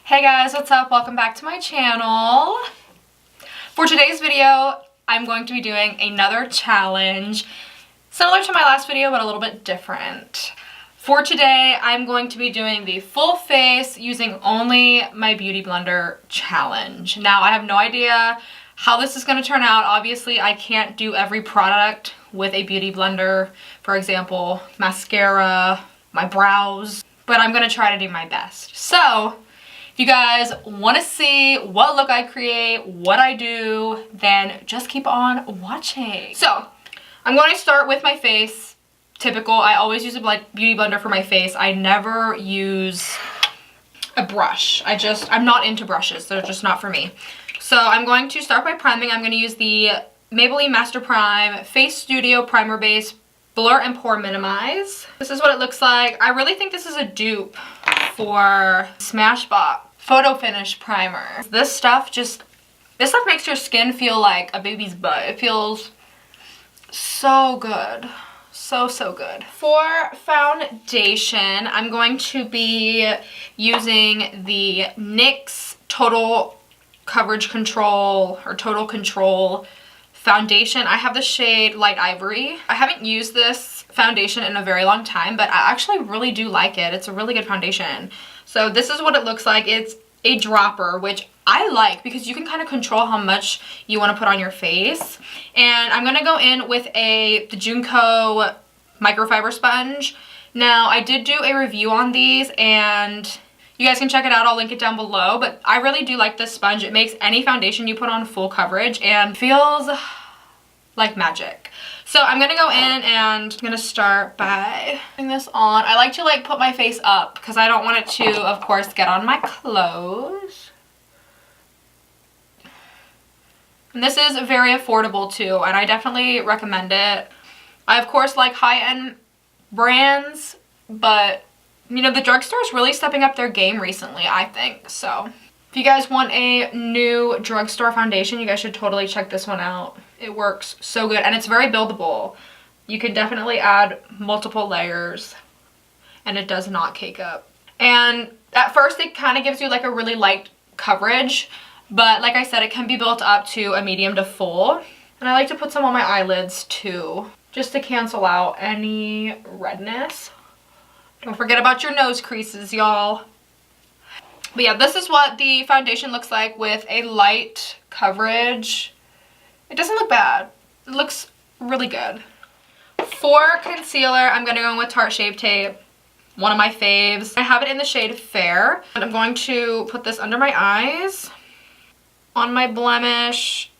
Hey guys, what's up? Welcome back to my channel. For today's video, I'm going to be doing another challenge, similar to my last video, but a little bit different. For today, I'm going to be doing the full face using only my Beauty Blender challenge. Now, I have no idea how this is going to turn out. Obviously, I can't do every product with a Beauty Blender. For example, mascara, my brows, but I'm going to try to do my best. So, if you guys want to see what look I create, what I do, then just keep on watching. So, I'm going to start with my face. Typical, I always use a Beauty Blender for my face. I never use a brush. I'm not into brushes. They're just not for me. So, I'm going to start by priming. I'm going to use the Maybelline Master Prime Face Studio Primer Base Blur and Pore Minimize. This is what it looks like. I really think this is a dupe for Smashbox Photo Finish Primer. This stuff makes your skin feel like a baby's butt. It feels so good. So good. For foundation, I'm going to be using the NYX Total Coverage Control or Total Control foundation. I have the shade Light Ivory. I haven't used this foundation in a very long time, but I actually really do like it. It's a really good foundation. So this is what it looks like. It's a dropper, which I like because you can kind of control how much you want to put on your face. And I'm going to go in with the Junko microfiber sponge. Now, I did do a review on these and you guys can check it out. I'll link it down below. But I really do like this sponge. It makes any foundation you put on full coverage and feels like magic. So I'm going to go in and I'm going to start by putting this on. I like to put my face up because I don't want it to, of course, get on my clothes. And this is very affordable too, and I definitely recommend it. I, of course, like high-end brands, but, you know, the drugstore is really stepping up their game recently, I think. So if you guys want a new drugstore foundation, you guys should totally check this one out. It works so good, and it's very buildable. You can definitely add multiple layers, and it does not cake up. And at first, it kind of gives you like a really light coverage, but like I said, it can be built up to a medium to full. And I like to put some on my eyelids too, just to cancel out any redness. Don't forget about your nose creases, y'all. But yeah, this is what the foundation looks like with a light coverage. It doesn't look bad. It looks really good. For concealer, I'm going to go in with Tarte Shape Tape, one of my faves. I have it in the shade Fair. And I'm going to put this under my eyes, on my blemish,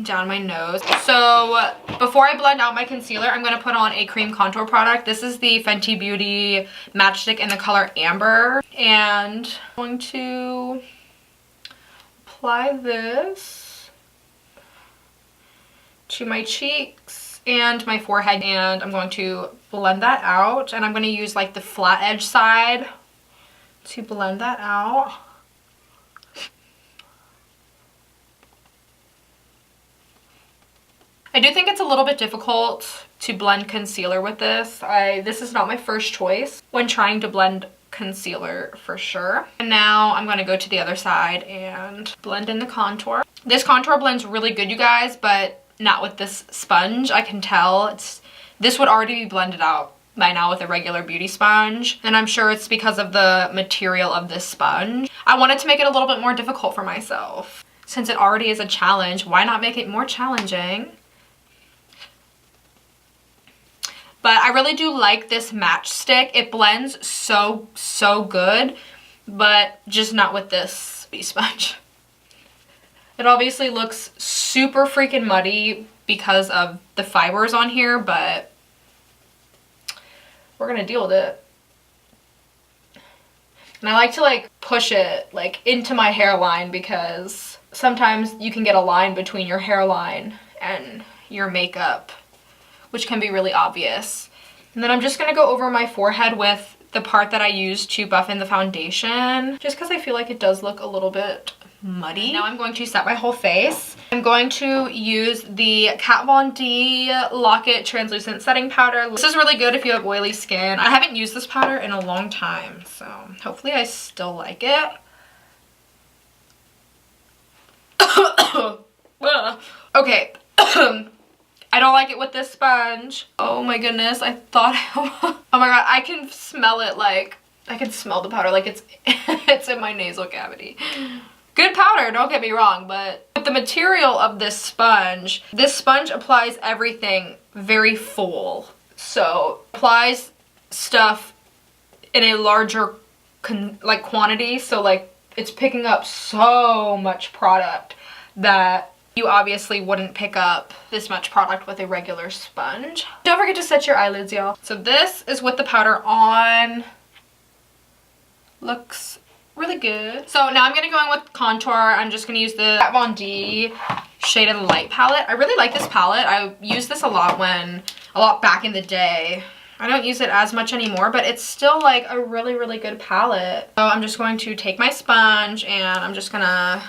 down my nose. So before I blend out my concealer, I'm going to put on a cream contour product. This is the Fenty Beauty Matchstick in the color Amber. And I'm going to apply this to my cheeks and my forehead, and I'm going to blend that out, and I'm going to use like the flat edge side to blend that out. I do think it's a little bit difficult to blend concealer with this. This is not my first choice when trying to blend concealer for sure. And now I'm going to go to the other side and blend in the contour. This contour blends really good, you guys, but not with this sponge. I can tell this would already be blended out by now with a regular beauty sponge, and I'm sure it's because of the material of this sponge. I wanted to make it a little bit more difficult for myself. Since it already is a challenge, why not make it more challenging? But I really do like this matchstick. It blends so good, but just not with this beauty sponge. It obviously looks super freaking muddy because of the fibers on here, but we're gonna deal with it. And I like to push it into my hairline because sometimes you can get a line between your hairline and your makeup, which can be really obvious. And then I'm just gonna go over my forehead with the part that I use to buff in the foundation, just because I feel like it does look a little bit muddy. Now I'm going to set my whole face. I'm going to use the Kat Von D Lock-It Translucent Setting Powder. This is really good if you have oily skin. I haven't used this powder in a long time, so hopefully I still like it. Okay. I don't like it with this sponge. Oh my goodness, I thought oh my god, I can smell it. Like, I can smell the powder like it's it's in my nasal cavity. Good powder, don't get me wrong, but with the material of this sponge applies everything very full. So, applies stuff in a larger quantity, so like it's picking up so much product that you obviously wouldn't pick up this much product with a regular sponge. Don't forget to set your eyelids, y'all. So this is with the powder on. Looks really good. So now I'm gonna go in with contour. I'm just gonna use the Kat Von D Shade of Light palette. I really like this palette. I used this a lot back in the day. I don't use it as much anymore, but it's still like a really, really good palette. So I'm just going to take my sponge and I'm just gonna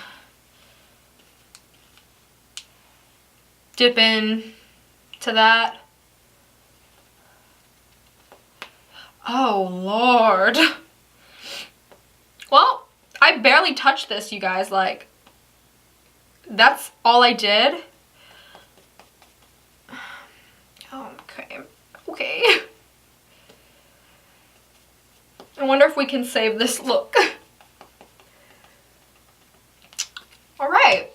dip in to that. Oh, Lord. Well, I barely touched this, you guys. Like, that's all I did. Okay. Okay. I wonder if we can save this look. All right.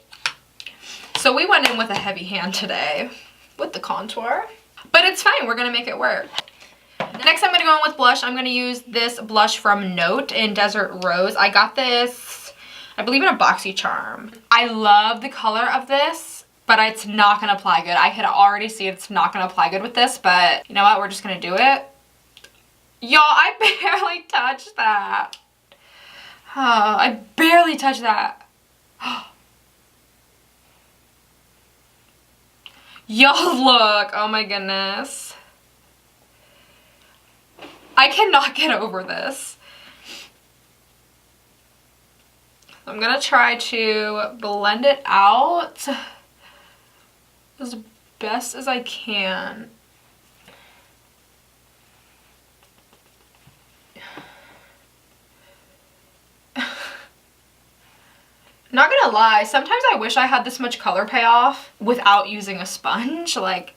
So we went in with a heavy hand today with the contour, but it's fine. We're gonna make it work. Next, I'm gonna go in with blush. I'm gonna use this blush from Note in Desert Rose. I got this, I believe, in a BoxyCharm. I love the color of this, but it's not gonna apply good. I can already see it's not gonna apply good with this, but you know what? We're just gonna do it. Y'all, I barely touched that. Oh, I barely touched that. Y'all look, oh my goodness. I cannot get over this. I'm gonna try to blend it out as best as I can. Not gonna lie, sometimes I wish I had this much color payoff without using a sponge. Like,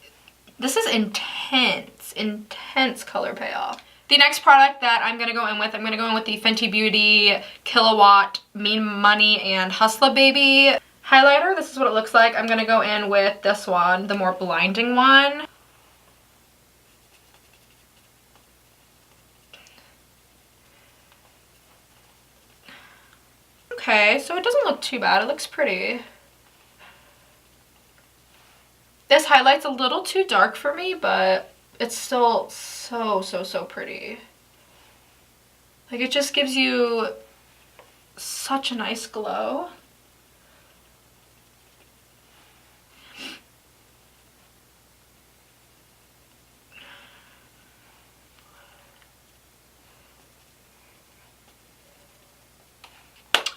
this is intense, intense color payoff. The next product that I'm gonna go in with, the Fenty Beauty Killawatt Mean Money and Hustla Baby highlighter. This is what it looks like. I'm gonna go in with this one, the more blinding one. Okay, so it doesn't look too bad. It looks pretty. This highlight's a little too dark for me, but it's still so pretty. Like, it just gives you such a nice glow.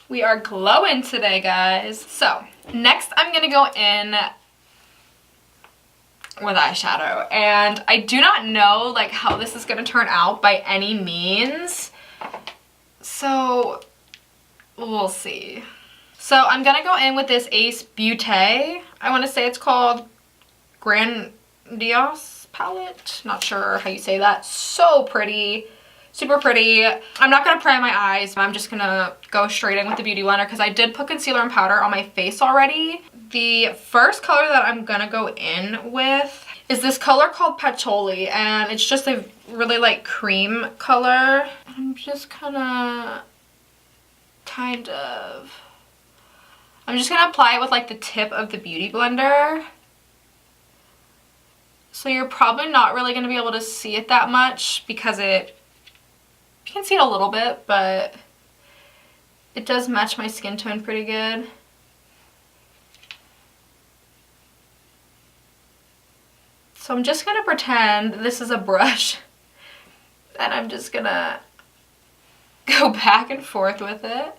We are glowing today, guys. So, next I'm gonna go in with eyeshadow, and I do not know like how this is gonna turn out by any means, so we'll see. So I'm gonna go in with this Ace Beauté. I want to say it's called Grandiose palette. Not sure how you say that. So pretty. Super pretty. I'm not going to pry my eyes. I'm just going to go straight in with the Beauty Blender because I did put concealer and powder on my face already. The first color that I'm going to go in with is this color called Patchouli, and it's just a really like cream color. I'm just gonna I'm just gonna apply it with like the tip of the Beauty Blender. So you're probably not really going to be able to see it that much because you can see it a little bit, but it does match my skin tone pretty good. So I'm just going to pretend this is a brush and I'm just going to go back and forth with it.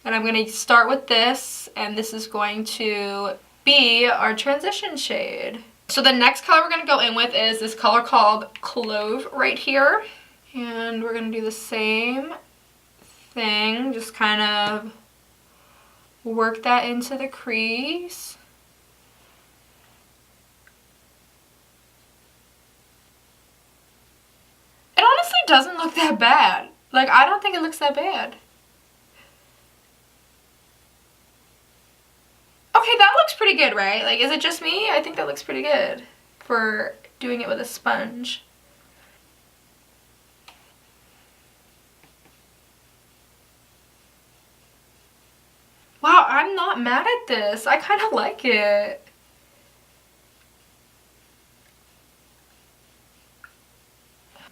And I'm going to start with this, and this is going to be our transition shade. So the next color we're going to go in with is this color called Clove right here. And we're going to do the same thing, just kind of work that into the crease. It honestly doesn't look that bad. Like, I don't think it looks that bad. Okay, that looks pretty good, right? Like, is it just me? I think that looks pretty good for doing it with a sponge. Wow, I'm not mad at this. I kind of like it.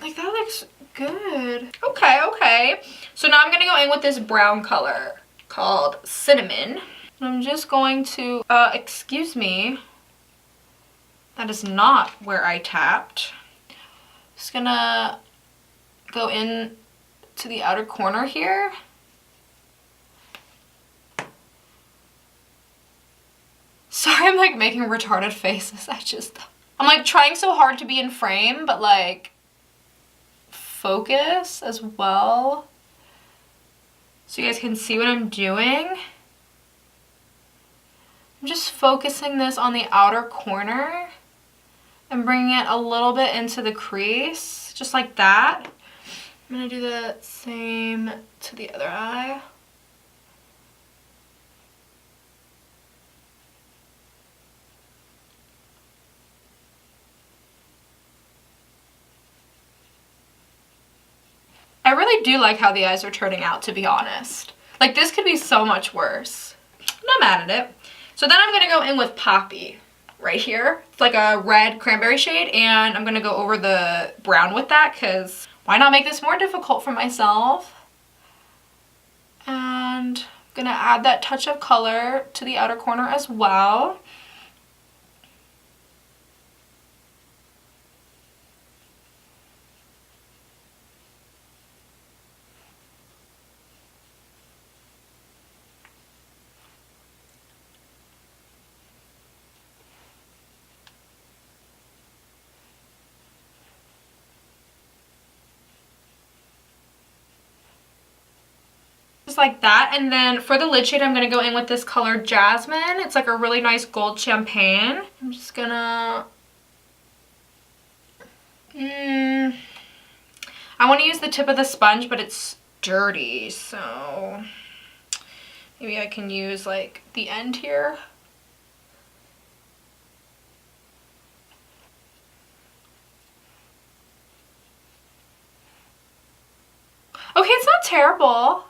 Like, that looks good. Okay, okay. So now I'm gonna go in with this brown color called Cinnamon. I'm just going to, excuse me. That is not where I tapped. Just gonna go in to the outer corner here. Sorry, I'm like making retarded faces. I'm like trying so hard to be in frame, but like focus as well. So you guys can see what I'm doing. I'm just focusing this on the outer corner and bringing it a little bit into the crease, just like that. I'm gonna do the same to the other eye. I really do like how the eyes are turning out, to be honest. Like, this could be so much worse. I'm not mad at it. So then I'm gonna go in with Poppy right here. It's like a red cranberry shade, and I'm gonna go over the brown with that because why not make this more difficult for myself? And I'm gonna add that touch of color to the outer corner as well. Just like that. And then for the lid shade, I'm going to go in with this color Jasmine. It's like a really nice gold champagne. I'm just gonna... I want to use the tip of the sponge, but it's dirty, so maybe I can use like the end here. Okay, it's not terrible.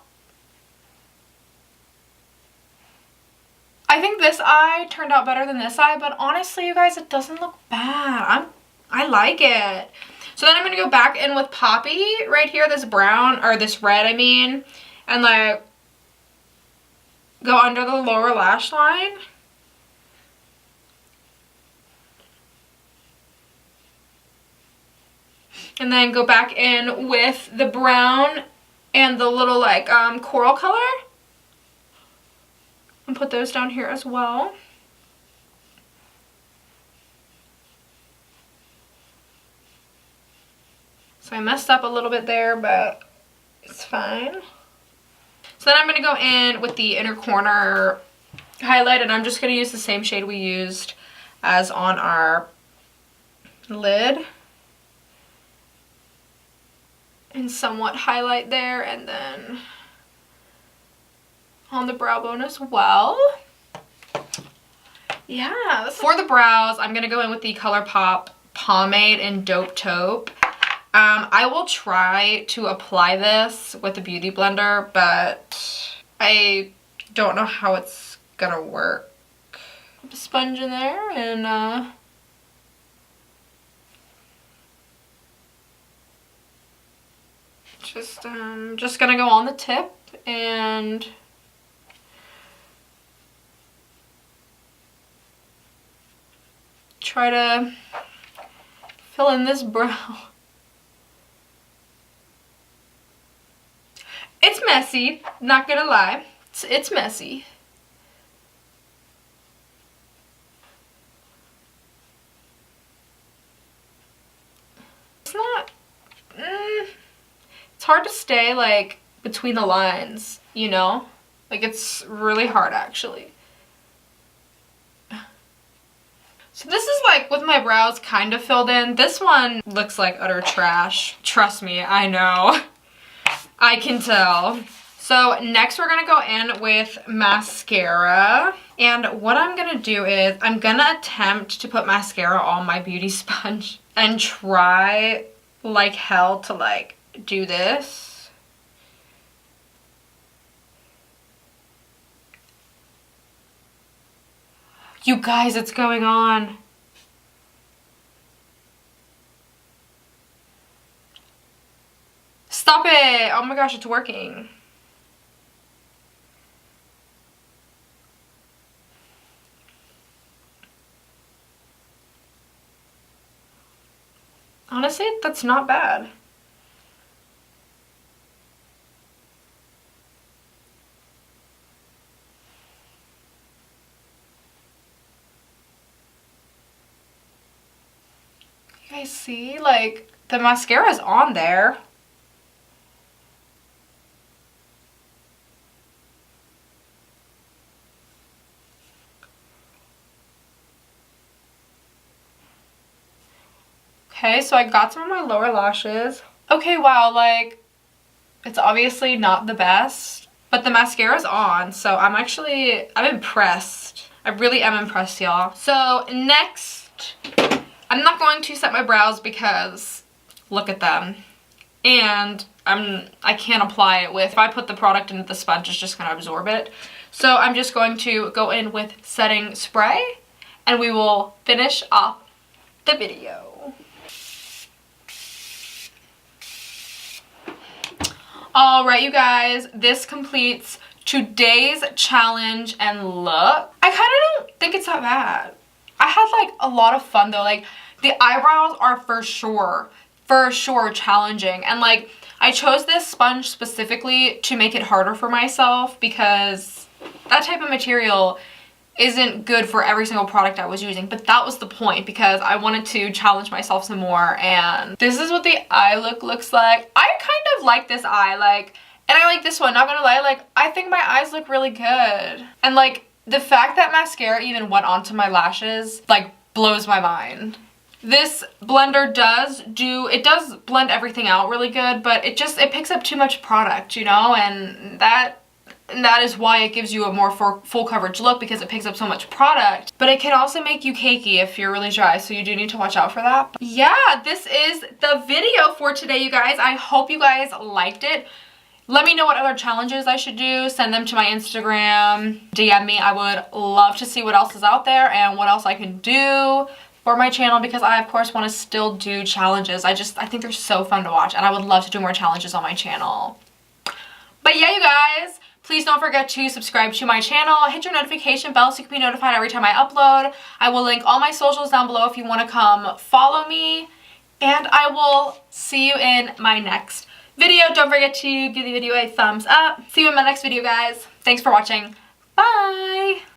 I think this eye turned out better than this eye, but honestly, you guys, it doesn't look bad. I like it. So then I'm going to go back in with Poppy right here, this brown, or this red, I mean, and like go under the lower lash line. And then go back in with the brown and the little like coral color. And put those down here as well. So I messed up a little bit there, but it's fine. So then I'm going to go in with the inner corner highlight, and I'm just going to use the same shade we used as on our lid. And somewhat highlight there, and then on the brow bone as well. Yeah. For the brows, I'm going to go in with the ColourPop pomade in Dope Taupe. I will try to apply this with a beauty blender, but I don't know how it's gonna work. Put a sponge in there and just gonna go on the tip and try to fill in this brow. It's messy, not gonna lie. It's messy. It's not... it's hard to stay, like, between the lines, you know? Like, it's really hard, actually. So this is like with my brows kind of filled in. This one looks like utter trash. Trust me, I know. I can tell. So next we're gonna go in with mascara. And what I'm gonna do is I'm gonna attempt to put mascara on my beauty sponge and try like hell to like do this. You guys, it's going on. Stop it! Oh my gosh, it's working. Honestly, that's not bad. You guys see? Like, the mascara is on there. Okay, so I got some of my lower lashes. Okay, wow, like, it's obviously not the best, but the mascara's on, so I'm impressed. I really am impressed, y'all. So next, I'm not going to set my brows because look at them. And I can't apply it with, if I put the product into the sponge, it's just gonna absorb it. So I'm just going to go in with setting spray and we will finish off the video. Alright, you guys, this completes today's challenge and look. I kind of don't think it's that bad. I had like a lot of fun though. Like, the eyebrows are for sure challenging. And like, I chose this sponge specifically to make it harder for myself because that type of material isn't good for every single product I was using, but that was the point because I wanted to challenge myself some more. And this is what the eye look looks like. I kind of like this eye, like, and I like this one, not gonna lie, like, I think my eyes look really good. And like, the fact that mascara even went onto my lashes, like, blows my mind. This blender does blend everything out really good, but it picks up too much product, you know, and that is why it gives you a more full coverage look because it picks up so much product. But it can also make you cakey if you're really dry, so you do need to watch out for that. But yeah, this is the video for today, you guys. I hope you guys liked it. Let me know what other challenges I should do. Send them to my Instagram. DM me. I would love to see what else is out there and what else I can do for my channel because I, of course, want to still do challenges. I think they're so fun to watch and I would love to do more challenges on my channel. But yeah, you guys, please don't forget to subscribe to my channel. Hit your notification bell so you can be notified every time I upload. I will link all my socials down below if you want to come follow me. And I will see you in my next video. Don't forget to give the video a thumbs up. See you in my next video, guys. Thanks for watching. Bye!